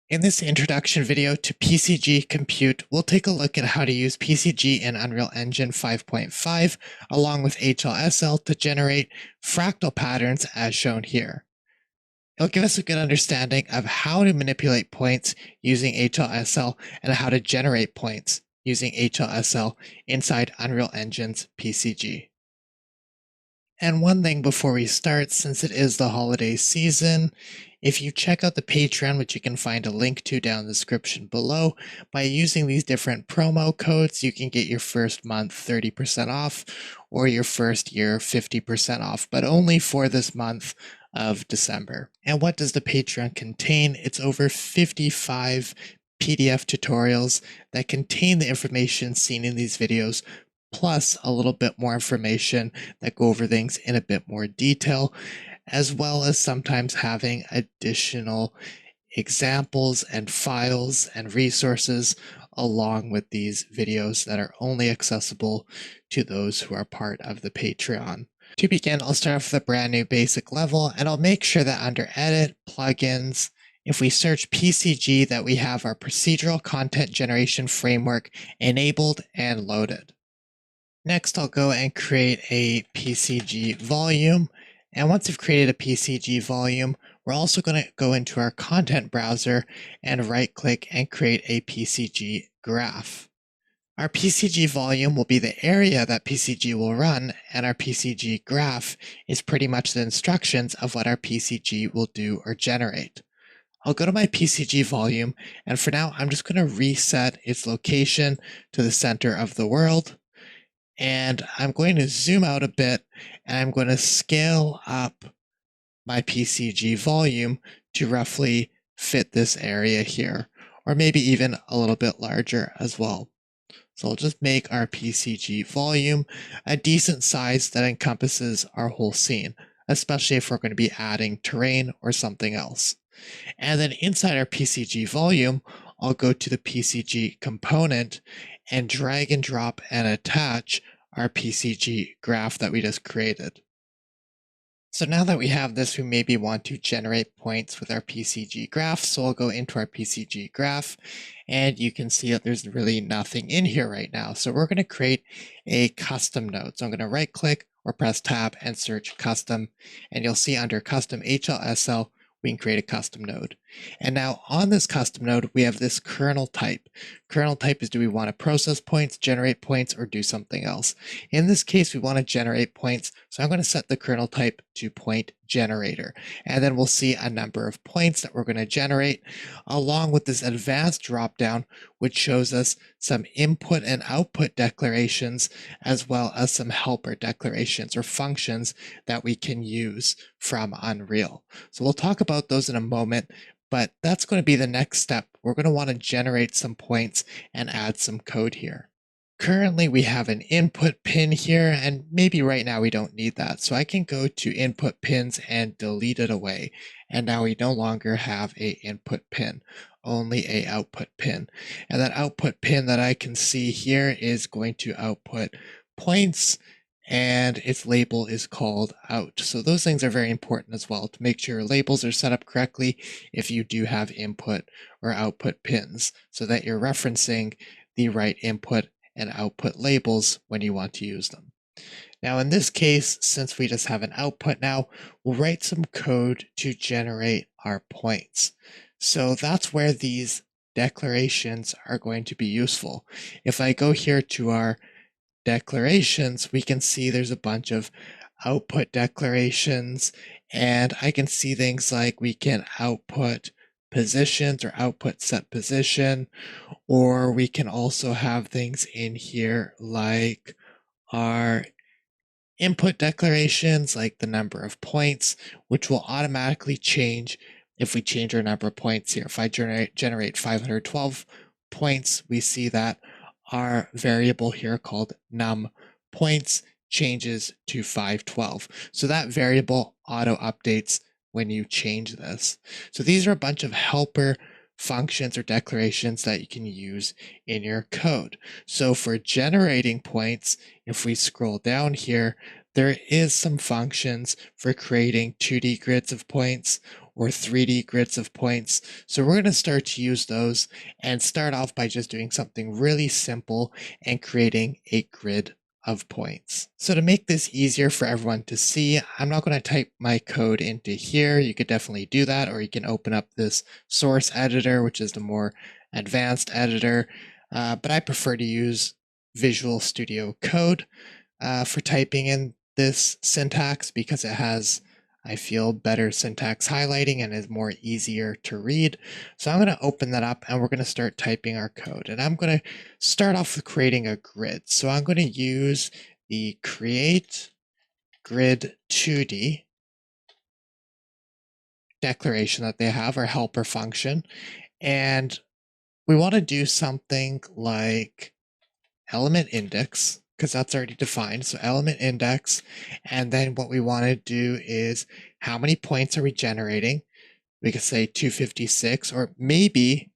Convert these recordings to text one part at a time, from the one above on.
In this introduction video to PCG Compute, we'll take a look at how to use PCG in Unreal Engine 5.5 along with HLSL to generate fractal patterns as shown here. It'll give us a good understanding of how to manipulate points using HLSL and how to generate points using HLSL inside Unreal Engine's PCG. And one thing before we start, since it is the holiday season, if you check out the Patreon, which you can find a link to down in the description below, by using these different promo codes, you can get your first month 30% off or your first year 50% off, but only for this month of December. And what does the Patreon contain? It's over 55 PDF tutorials that contain the information seen in these videos, plus a little bit more information that go over things in a bit more detail, as well as sometimes having additional examples and files and resources along with these videos that are only accessible to those who are part of the Patreon. To begin, I'll start off with a brand new basic level, and I'll make sure that under Edit, Plugins, if we search PCG, that we have our procedural content generation framework enabled and loaded. Next, I'll go and create a PCG volume. And once we've created a PCG volume, we're also going to go into our content browser and right-click and create a PCG graph. Our PCG volume will be the area that PCG will run, and our PCG graph is pretty much the instructions of what our PCG will do or generate. I'll go to my PCG volume, and for now, I'm just going to reset its location to the center of the world. And I'm going to zoom out a bit, and I'm going to scale up my PCG volume to roughly fit this area here, or maybe even a little bit larger as well. So I'll just make our PCG volume a decent size that encompasses our whole scene, especially if we're going to be adding terrain or something else. And then inside our PCG volume, I'll go to the PCG component and drag and drop and attach our PCG graph that we just created. So now that we have this, we maybe want to generate points with our PCG graph. So I'll go into our PCG graph, and you can see that there's really nothing in here right now. So we're going to create a custom node. So I'm going to right click or press tab and search custom, and you'll see under custom HLSL, we can create a custom node. And now on this custom node, we have this kernel type. Kernel type is, do we want to process points, generate points, or do something else? In this case, we want to generate points. So I'm going to set the kernel type to point generator. And then we'll see a number of points that we're going to generate, along with this advanced dropdown, which shows us some input and output declarations, as well as some helper declarations or functions that we can use from Unreal. So we'll talk about those in a moment, but that's going to be the next step. We're going to want to generate some points and add some code here. Currently, we have an input pin here, and maybe right now we don't need that. So I can go to input pins and delete it away. And now we no longer have a input pin, only a output pin. And that output pin that I can see here is going to output points, and its label is called out. So those things are very important as well, to make sure your labels are set up correctly if you do have input or output pins, so that you're referencing the right input and output labels when you want to use them. Now in this case, since we just have an output now, we'll write some code to generate our points. So that's where these declarations are going to be useful. If I go here to our declarations, we can see there's a bunch of output declarations, and I can see things like we can output positions or output set position, or we can also have things in here like our input declarations, like the number of points, which will automatically change if we change our number of points here. If I generate 512 points, we see that our variable here called num points changes to 512. So that variable auto updates when you change this. So these are a bunch of helper functions or declarations that you can use in your code. So for generating points, if we scroll down here, there is some functions for creating 2D grids of points, or 3D grids of points. So we're going to start to use those and start off by just doing something really simple and creating a grid of points. So to make this easier for everyone to see, I'm not going to type my code into here. You could definitely do that, or you can open up this source editor, which is the more advanced editor, but I prefer to use Visual Studio Code for typing in this syntax because it has, I feel, better syntax highlighting and is more easier to read. So I'm going to open that up and we're going to start typing our code. And I'm going to start off with creating a grid. So I'm going to use the create grid 2D declaration that they have, our helper function. And we want to do something like element index, because that's already defined. So element index, and then what we want to do is how many points are we generating? We could say 256, or maybe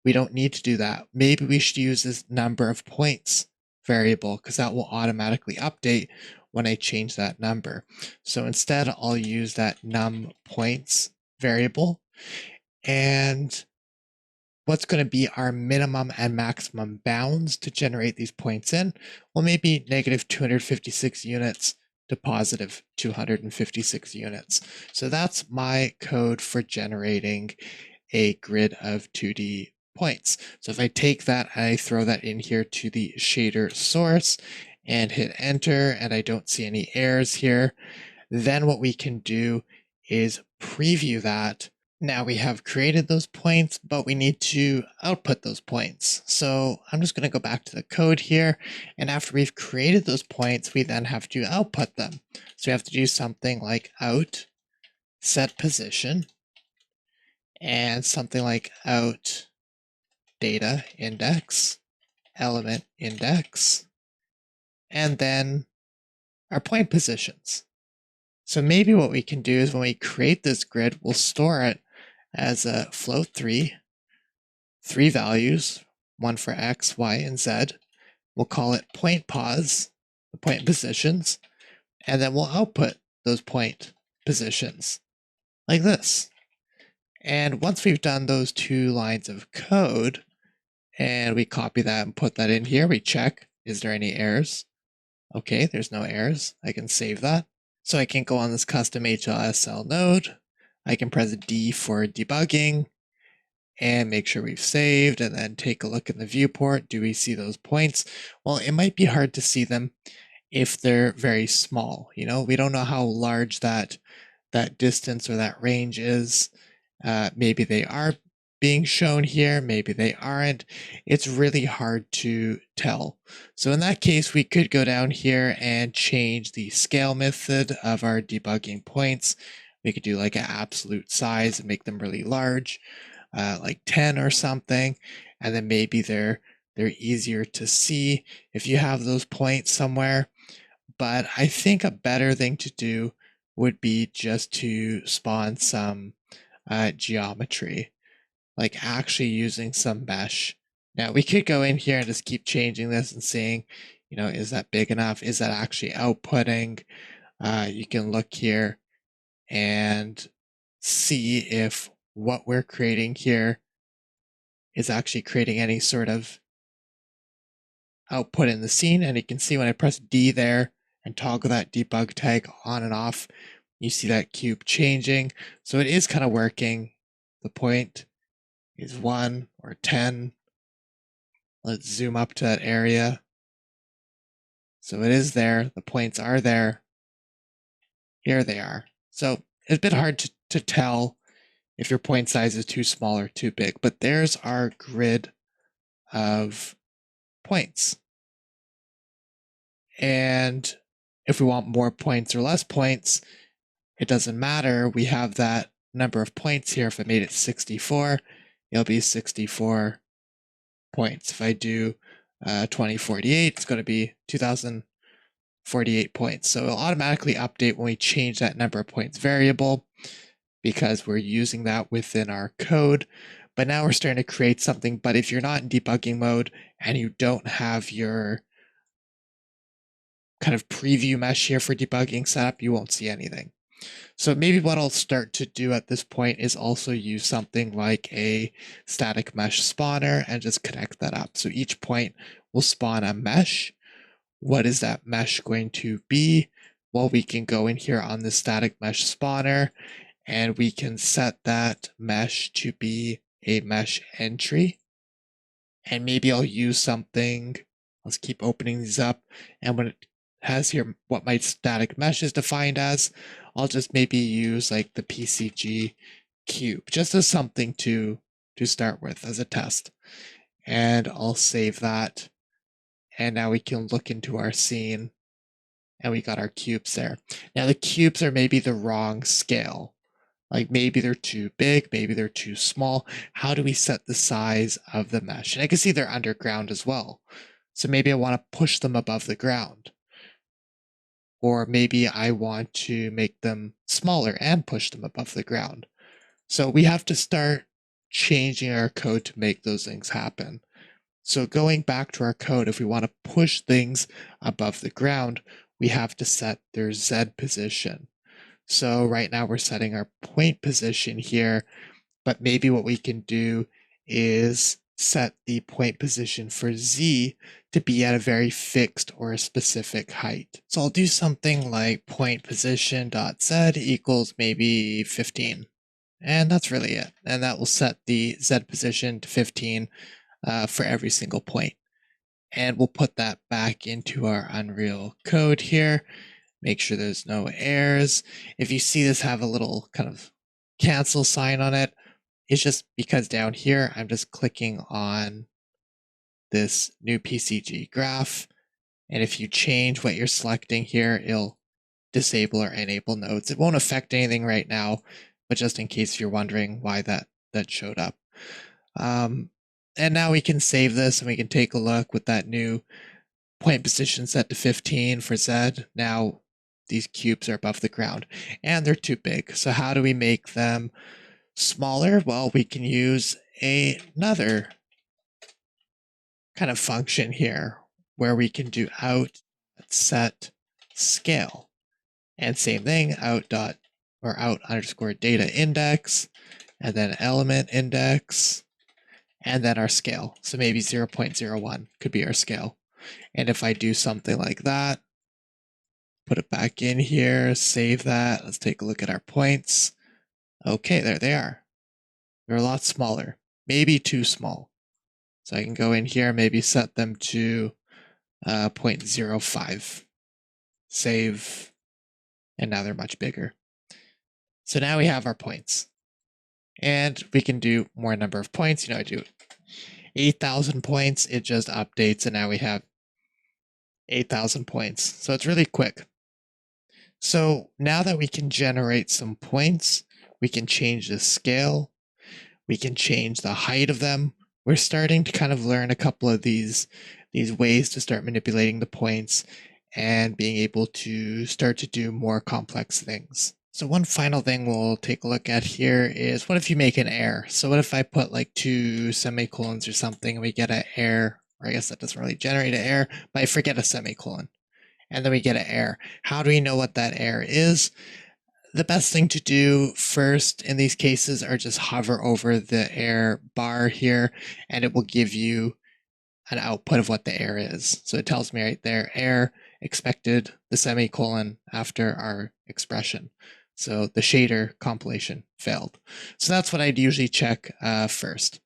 we don't need to do that. Maybe we should use this number of points variable, because that will automatically update when I change that number. So instead, I'll use that num points variable, and what's going to be our minimum and maximum bounds to generate these points in? Well, maybe negative 256 units to positive 256 units. So that's my code for generating a grid of 2D points. So if I take that and I throw that in here to the shader source and hit enter, and I don't see any errors here, then what we can do is preview that. Now we have created those points, but we need to output those points. So I'm just going to go back to the code here. And after we've created those points, we then have to output them. So we have to do something like out set position and something like out data index, element index, and then our point positions. So maybe what we can do is when we create this grid, we'll store it as a float 3 values, one for X, Y, and Z. We'll call it point pos, the point positions, and then we'll output those point positions like this. And once we've done those 2 lines of code, and we copy that and put that in here, we check, is there any errors? Okay, there's no errors. I can save that. So I can go on this custom HLSL node. I can press D for debugging and make sure we've saved, and then take a look in the viewport. Do we see those points? Well, it might be hard to see them if they're very small. You know, we don't know how large that distance or that range is. Maybe they are being shown here, maybe they aren't. It's really hard to tell. So in that case, we could go down here and change the scale method of our debugging points. We could do like an absolute size and make them really large, like 10 or something, and then maybe they're easier to see if you have those points somewhere. But I think a better thing to do would be just to spawn some geometry, like actually using some mesh. Now we could go in here and just keep changing this and seeing, you know, is that big enough? Is that actually outputting? You can look here and see if what we're creating here is actually creating any sort of output in the scene. And you can see when I press D there and toggle that debug tag on and off, you see that cube changing. So it is kind of working. The point is 1 or 10. Let's zoom up to that area. So it is there. The points are there. Here they are. So it's a bit hard to tell if your point size is too small or too big, but there's our grid of points. And if we want more points or less points, it doesn't matter. We have that number of points here. If I made it 64, it'll be 64 points. If I do 2048, it's going to be 2048 points. So it'll automatically update when we change that number of points variable because we're using that within our code. But now we're starting to create something. But if you're not in debugging mode and you don't have your kind of preview mesh here for debugging set up, you won't see anything. So maybe what I'll start to do at this point is also use something like a static mesh spawner and just connect that up. So each point will spawn a mesh. What is that mesh going to be? Well, we can go in here on the static mesh spawner and we can set that mesh to be a mesh entry. And maybe I'll use something. Let's keep opening these up. And when it has here what my static mesh is defined as, I'll just maybe use like the PCG cube, just as something to start with as a test. And I'll save that. And now we can look into our scene and we got our cubes there. Now the cubes are maybe the wrong scale. Like maybe they're too big, maybe they're too small. How do we set the size of the mesh? And I can see they're underground as well. So maybe I want to push them above the ground. Or maybe I want to make them smaller and push them above the ground. So we have to start changing our code to make those things happen. So going back to our code, if we want to push things above the ground, we have to set their Z position. So right now we're setting our point position here, but maybe what we can do is set the point position for Z to be at a very fixed or a specific height. So I'll do something like point position dot Z equals maybe 15. And that's really it. And that will set the Z position to 15 for every single point. And we'll put that back into our Unreal code here. Make sure there's no errors. If you see this have a little kind of cancel sign on it, it's just because down here, I'm just clicking on this new PCG graph. And if you change what you're selecting here, it'll disable or enable nodes. It won't affect anything right now, but just in case you're wondering why that showed up. And now we can save this and we can take a look with that new point position set to 15 for Z. Now these cubes are above the ground and they're too big. So how do we make them smaller? Well, we can use another kind of function here where we can do out set scale. And same thing, out underscore data index, and then element index, and then our scale. So maybe 0.01 could be our scale. And if I do something like that, put it back in here, save that. Let's take a look at our points. Okay, there they are. They're a lot smaller, maybe too small. So I can go in here, maybe set them to 0.05. Save, and now they're much bigger. So now we have our points. And we can do more number of points. I do 8,000 points. It just updates, and now we have 8,000 points. So it's really quick. So now that we can generate some points, we can change the scale. We can change the height of them. We're starting to kind of learn a couple of these ways to start manipulating the points and being able to start to do more complex things. So one final thing we'll take a look at here is what if you make an error? So what if I put like 2 semicolons or something and we get an error, or I guess that doesn't really generate an error, but I forget a semicolon and then we get an error. How do we know what that error is? The best thing to do first in these cases are just hover over the error bar here and it will give you an output of what the error is. So it tells me right there, error expected the semicolon after our expression. So the shader compilation failed. So that's what I'd usually check first.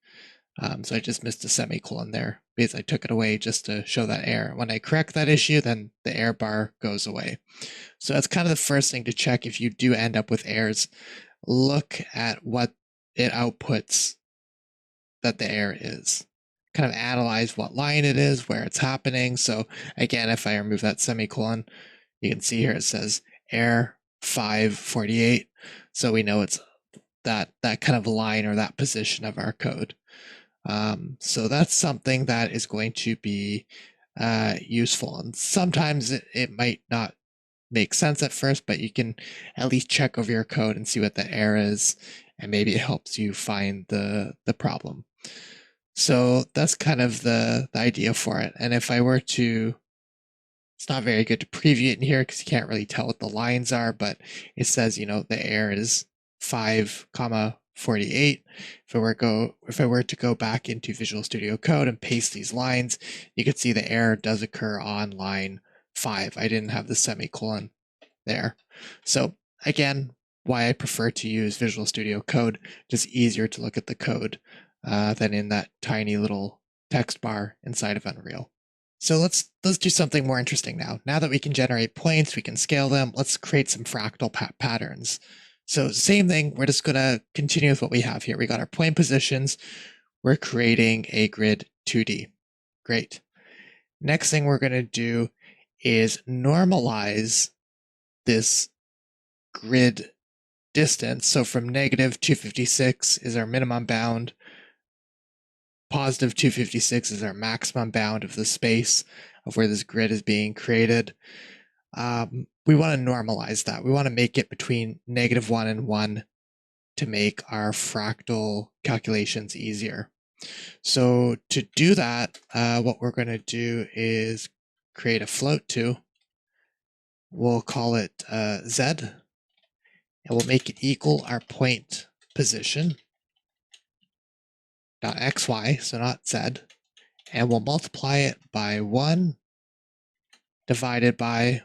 So I just missed a semicolon there because I took it away just to show that error. When I correct that issue, then the error bar goes away. So that's kind of the first thing to check if you do end up with errors. Look at what it outputs that the error is. Kind of analyze what line it is, where it's happening. So again, if I remove that semicolon, you can see here it says error 548. So we know it's that kind of line or that position of our code. So that's something that is going to be useful. And sometimes it might not make sense at first, but you can at least check over your code and see what the error is, and maybe it helps you find the problem. So that's kind of the idea for it. And if I were to It's not very good to preview it in here because you can't really tell what the lines are, but it says, the error is 5,48. If I were to go back into Visual Studio Code and paste these lines, you could see the error does occur on line 5. I didn't have the semicolon there. So again, why I prefer to use Visual Studio Code, just easier to look at the code than in that tiny little text bar inside of Unreal. So let's do something more interesting now. Now that we can generate points, we can scale them, let's create some fractal patterns. So same thing, we're just gonna continue with what we have here. We got our point positions, we're creating a grid 2D. Great. Next thing we're gonna do is normalize this grid distance. So from negative 256 is our minimum bound, positive 256 is our maximum bound of the space of where this grid is being created. We want to normalize that. We want to make it between -1 and 1 to make our fractal calculations easier. So to do that, what we're going to do is create a float to. We'll call it Z, and we'll make it equal our point position dot xy, so not z, and we'll multiply it by 1 divided by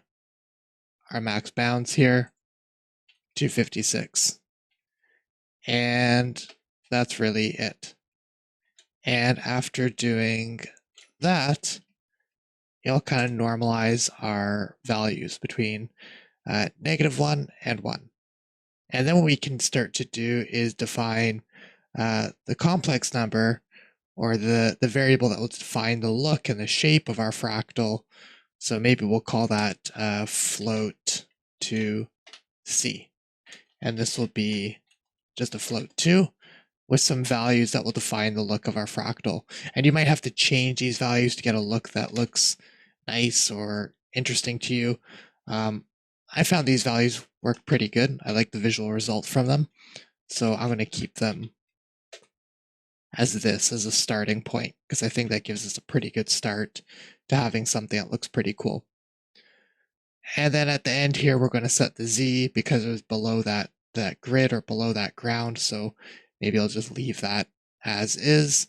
our max bounds here, 256. And that's really it. And after doing that, it'll kind of normalize our values between -1 and 1. And then what we can start to do is define the complex number, or the variable that will define the look and the shape of our fractal. So maybe we'll call that float to C. And this will be just a float 2 with some values that will define the look of our fractal. And you might have to change these values to get a look that looks nice or interesting to you. I found these values work pretty good. I like the visual result from them. So I'm going to keep them as a starting point, because I think that gives us a pretty good start to having something that looks pretty cool. And then at the end here, we're going to set the Z because it was below that grid or below that ground. So maybe I'll just leave that as is.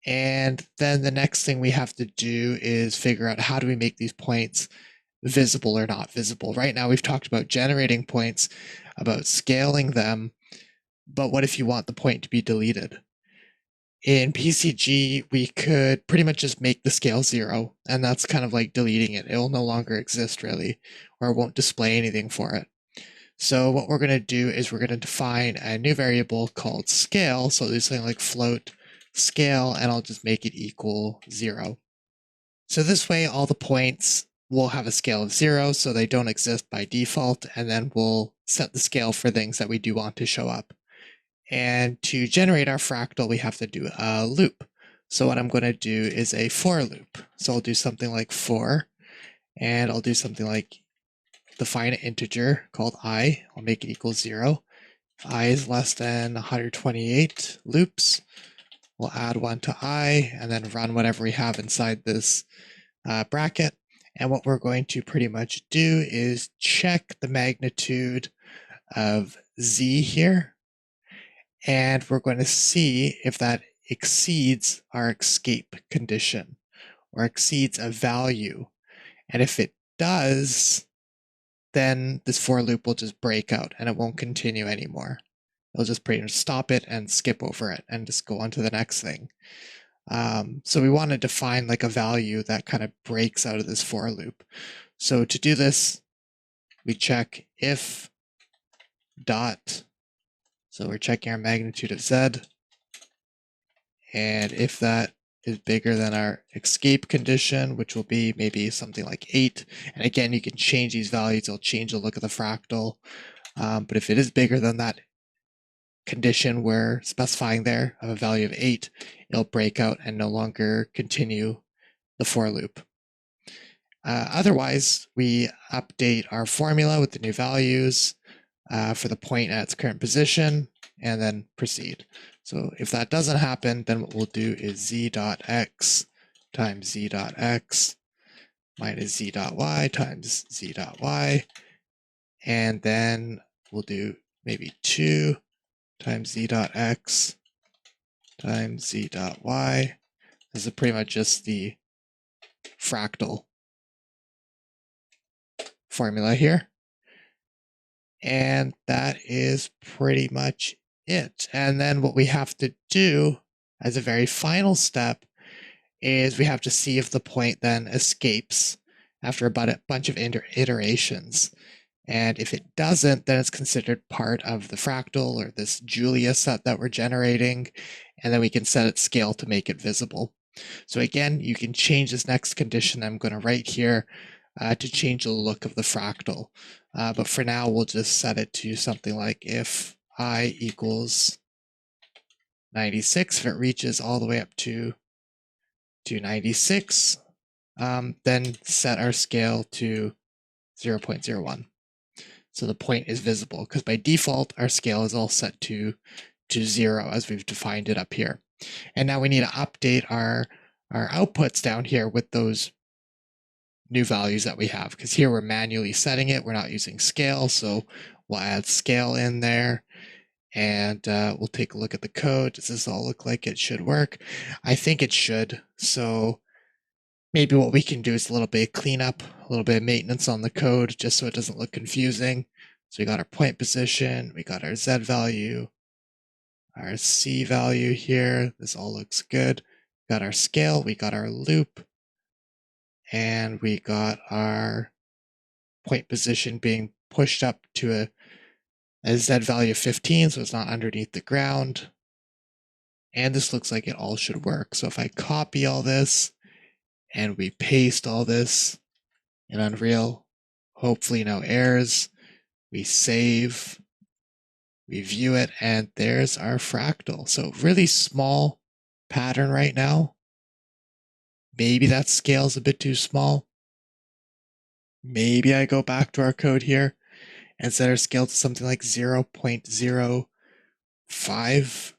And then the next thing we have to do is figure out how do we make these points visible or not visible. Right now, we've talked about generating points, about scaling them, but what if you want the point to be deleted? In PCG, we could pretty much just make the scale 0, and that's kind of like deleting it. It will no longer exist really, or it won't display anything for it. So what we're going to do is we're going to define a new variable called scale. So there's something like float scale, and I'll just make it equal 0. So this way, all the points will have a scale of 0, so they don't exist by default, and then we'll set the scale for things that we do want to show up. And to generate our fractal, we have to do a loop. So what I'm going to do is a for loop. So I'll do something like for, and I'll do something like define an integer called I. I'll make it equal 0. If I is less than 128 loops, we'll add 1 to I, and then run whatever we have inside this bracket. And what we're going to pretty much do is check the magnitude of Z here. And we're going to see if that exceeds our escape condition or exceeds a value. And if it does, then this for loop will just break out and it won't continue anymore. It'll just pretty much stop it and skip over it and just go on to the next thing. So we want to define like a value that kind of breaks out of this for loop. So to do this, we check if dot. So we're checking our magnitude of Z, and if that is bigger than our escape condition, which will be maybe something like 8, and again, you can change these values, it'll change the look of the fractal, but if it is bigger than that condition we're specifying there of a value of 8, it'll break out and no longer continue the for loop. Otherwise, we update our formula with the new values for the point at its current position, and then proceed. So if that doesn't happen, then what we'll do is z.x times z.x minus z dot y times z dot y. And then we'll do maybe 2 times z dot x times z dot y. This is pretty much just the fractal formula here. And that is pretty much it. And then what we have to do as a very final step is we have to see if the point then escapes after about a bunch of iterations. And if it doesn't, then it's considered part of the fractal or this Julia set that we're generating. And then we can set its scale to make it visible. So again, you can change this next condition I'm going to write here to change the look of the fractal. But for now, we'll just set it to something like if I equals 96, if it reaches all the way up to 96, then set our scale to 0.01. So the point is visible, because by default, our scale is all set to 0 as we've defined it up here. And now we need to update our outputs down here with those new values that we have, because here we're manually setting it. We're not using scale, so we'll add scale in there. And we'll take a look at the code. Does this all look like it should work? I think it should. So maybe what we can do is a little bit of cleanup, a little bit of maintenance on the code, just so it doesn't look confusing. So we got our point position, we got our Z value, our C value here. This all looks good. We got our scale, we got our loop, and we got our point position being pushed up to a Z value of 15, so it's not underneath the ground. And this looks like it all should work. So if I copy all this and we paste all this in Unreal, hopefully no errors, we save, we view it, and there's our fractal. So really small pattern right now. Maybe that scale's a bit too small. Maybe I go back to our code here and set our scale to something like 0.05.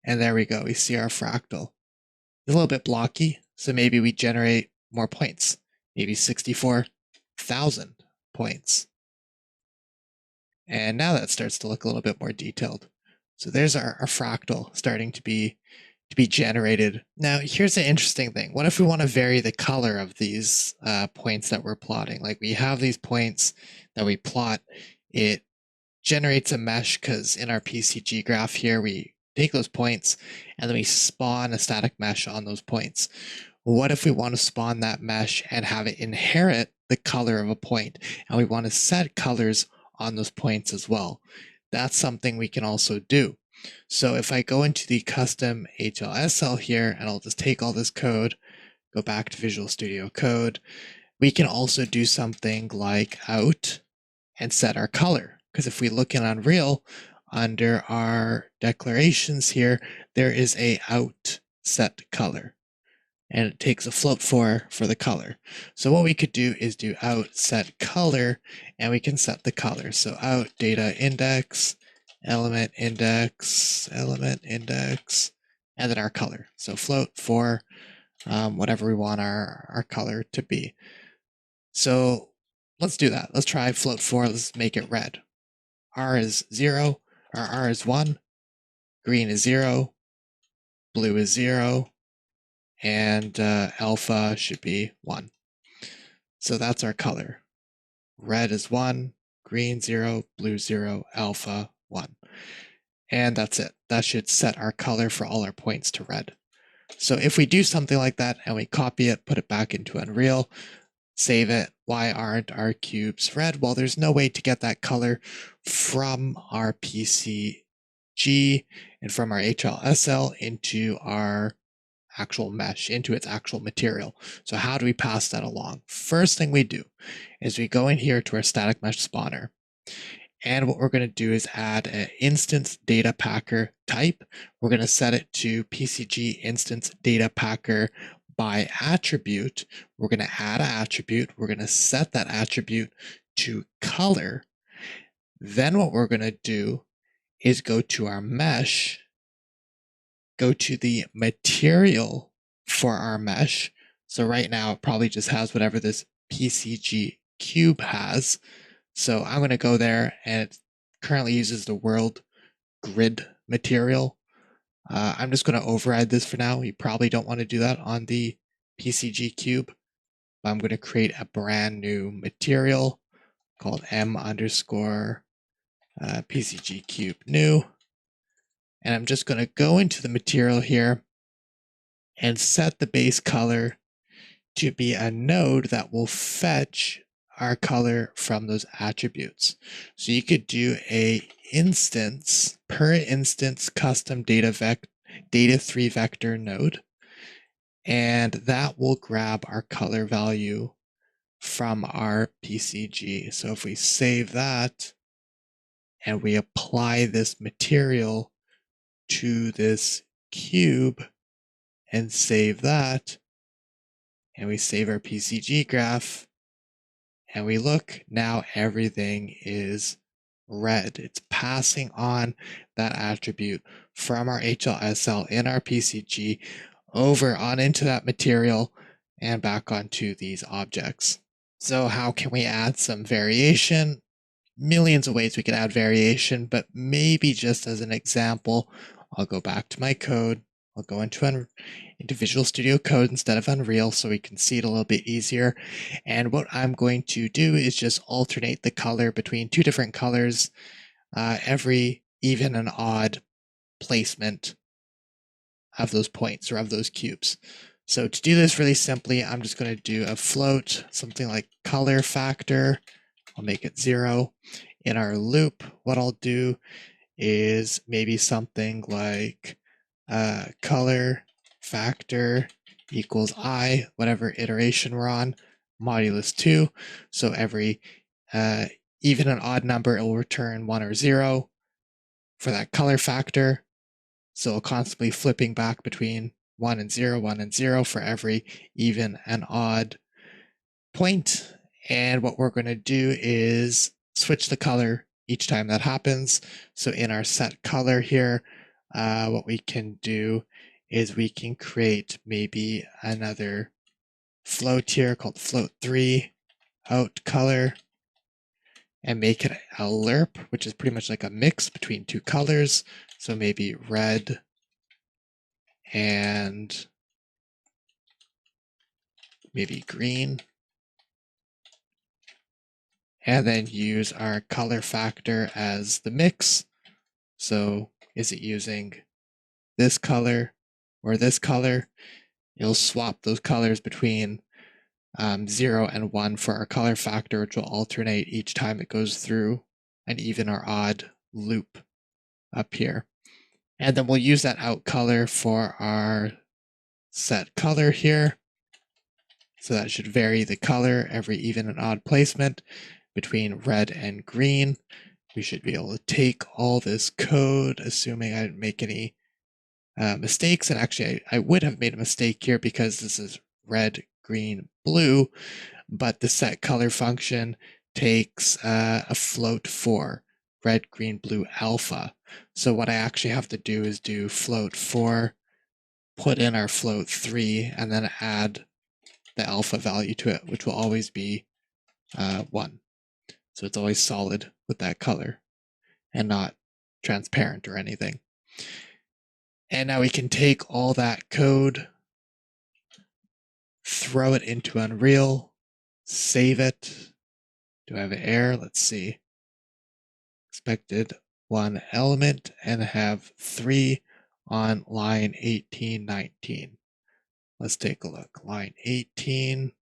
And there we go. We see our fractal. It's a little bit blocky, so maybe we generate more points. Maybe 64,000 points. And now that starts to look a little bit more detailed. So there's our fractal starting to be generated. Now, here's the interesting thing. What if we want to vary the color of these points that we're plotting? Like we have these points that we plot. It generates a mesh because in our PCG graph here, we take those points and then we spawn a static mesh on those points. What if we want to spawn that mesh and have it inherit the color of a point, and we want to set colors on those points as well? That's something we can also do. So if I go into the custom HLSL here, and I'll just take all this code, go back to Visual Studio Code, we can also do something like out and set our color. Because if we look in Unreal, under our declarations here, there is a out set color. And it takes a float for the color. So what we could do is do out set color, and we can set the color. So out data index, element index, and then our color. So float for whatever we want our color to be. So let's do that. Let's try float for, let's make it red. R is 0, or R is 1, green is 0, blue is 0, and alpha should be 1. So that's our color. Red is 1, green 0, blue 0, alpha 1. And that's it. That should set our color for all our points to red. So if we do something like that and we copy it, put it back into Unreal, save it, why aren't our cubes red? Well, there's no way to get that color from our PCG and from our HLSL into our actual mesh, into its actual material. So how do we pass that along? First thing we do is we go in here to our static mesh spawner. And what we're going to do is add an instance data packer type. We're going to set it to PCG instance data packer by attribute. We're going to add an attribute. We're going to set that attribute to color. Then what we're going to do is go to our mesh, go to the material for our mesh. So right now it probably just has whatever this PCG cube has. So I'm going to go there, and it currently uses the world grid material. I'm just going to override this for now. You probably don't want to do that on the PCG cube. I'm going to create a brand new material called m underscore PCG cube new. And I'm just going to go into the material here and set the base color to be a node that will fetch our color from those attributes. So you could do a instance per instance custom data3 vector node, and that will grab our color value from our PCG. So if we save that and we apply this material to this cube and save that, and we save our PCG graph, and we look, now everything is red. It's passing on that attribute from our HLSL in our PCG over on into that material and back onto these objects. So how can we add some variation? Millions of ways we could add variation, but maybe just as an example, I'll go back to my code. I'll go into Visual Studio Code instead of Unreal so we can see it a little bit easier. And what I'm going to do is just alternate the color between two different colors every even and odd placement of those points or of those cubes. So to do this really simply, I'm just going to do a float, something like color factor. I'll make it 0. In our loop, what I'll do is maybe something like color factor equals I, whatever iteration we're on, modulus 2. So every even and odd number, it will return 1 or 0 for that color factor. So it'll constantly flipping back between 1 and 0, 1 and 0 for every even and odd point. And what we're going to do is switch the color each time that happens. So in our set color here, what we can do is we can create maybe another float here called float3 out color and make it a lerp, which is pretty much like a mix between two colors. So maybe red and maybe green. And then use our color factor as the mix. So is it using this color or this color? You'll swap those colors between 0 and 1 for our color factor, which will alternate each time it goes through an even or odd loop up here. And then we'll use that out color for our set color here. So that should vary the color every even and odd placement between red and green. We should be able to take all this code, assuming I didn't make any mistakes. And actually, I would have made a mistake here because this is red, green, blue, but the set color function takes a float for red, green, blue, alpha. So what I actually have to do is do float 4, put in our float 3, and then add the alpha value to it, which will always be 1. So it's always solid with that color and not transparent or anything. And now we can take all that code, throw it into Unreal, save it. Do I have an error? Let's see. Expected 1 element and have 3 on line 18, 19. Let's take a look. Line 18,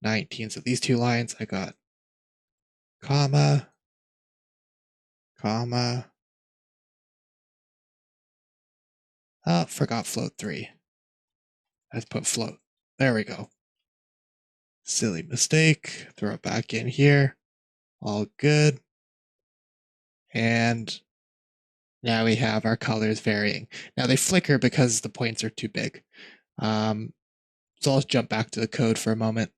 19. So these two lines, I got comma, comma. Oh, forgot float 3. Let's put float. There we go. Silly mistake. Throw it back in here. All good. And now we have our colors varying. Now they flicker because the points are too big. So I'll jump back to the code for a moment.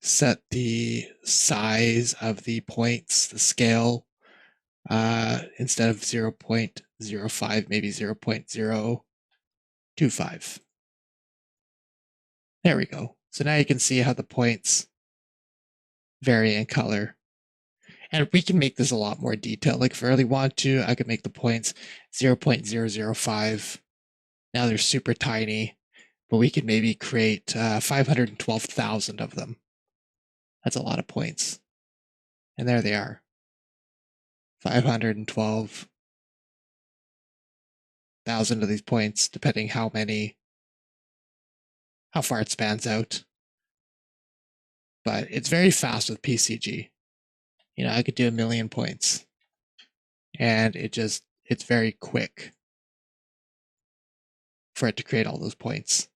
Set the size of the points, the scale, instead of 0.05, maybe 0.025. There we go. So now you can see how the points vary in color. And we can make this a lot more detailed. Like if I really want to, I could make the points 0.005. Now they're super tiny, but we could maybe create 512,000 of them. That's a lot of points. And there they are. 512,000 of these points, depending how far it spans out. But it's very fast with PCG. You know, I could do 1 million points. And it's very quick for it to create all those points.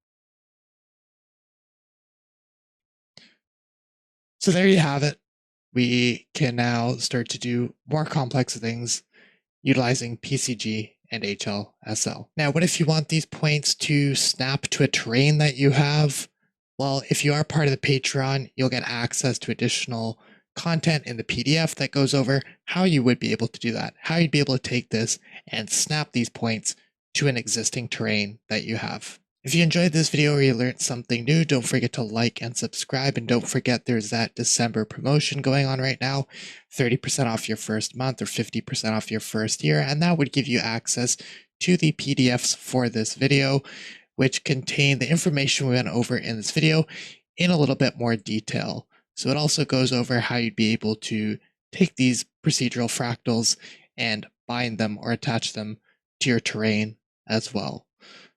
So there you have it. We can now start to do more complex things utilizing PCG and HLSL. Now, what if you want these points to snap to a terrain that you have? Well, if you are part of the Patreon, you'll get access to additional content in the PDF that goes over how you would be able to do that, how you'd be able to take this and snap these points to an existing terrain that you have. If you enjoyed this video or you learned something new, don't forget to like and subscribe, and don't forget there's that December promotion going on right now, 30% off your first month or 50% off your first year, and that would give you access to the PDFs for this video, which contain the information we went over in this video in a little bit more detail. So it also goes over how you'd be able to take these procedural fractals and bind them or attach them to your terrain as well.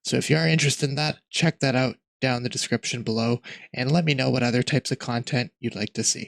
So if you are interested in that, check that out down in the description below and let me know what other types of content you'd like to see.